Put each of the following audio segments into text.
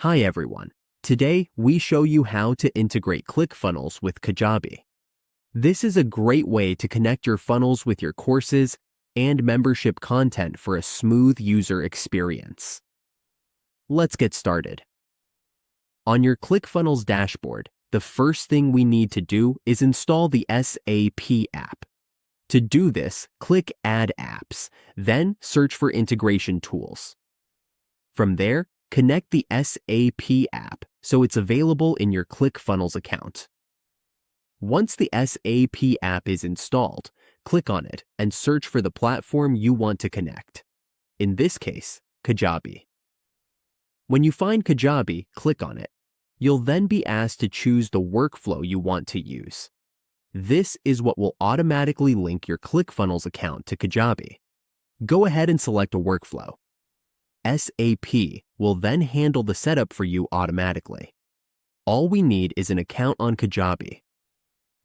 Hi everyone. Today we show you how to integrate ClickFunnels with Kajabi. This is a great way to connect your funnels with your courses and membership content for a smooth user experience. Let's get started. On your ClickFunnels dashboard, the first thing we need to do is install the SAP app. To do this, click Add Apps, then search for integration tools. From there, connect the SAP app so it's available in your ClickFunnels account. Once the SAP app is installed, click on it and search for the platform you want to connect. In this case, Kajabi. When you find Kajabi, click on it. You'll then be asked to choose the workflow you want to use. This is what will automatically link your ClickFunnels account to Kajabi. Go ahead and select a workflow. SAP will then handle the setup for you automatically. All we need is an account on Kajabi.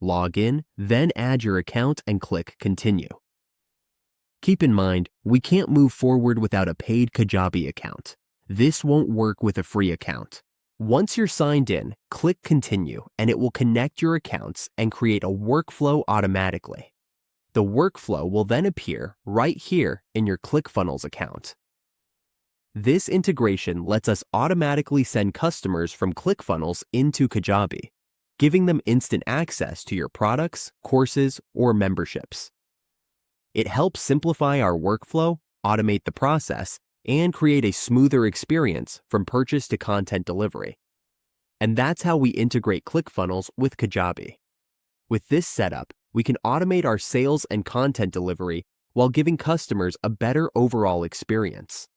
Log in, then add your account and click Continue. Keep in mind, we can't move forward without a paid Kajabi account. This won't work with a free account. Once you're signed in, click Continue and it will connect your accounts and create a workflow automatically. The workflow will then appear right here in your ClickFunnels account. This integration lets us automatically send customers from ClickFunnels into Kajabi, giving them instant access to your products, courses, or memberships. It helps simplify our workflow, automate the process, and create a smoother experience from purchase to content delivery. And that's how we integrate ClickFunnels with Kajabi. With this setup, we can automate our sales and content delivery while giving customers a better overall experience.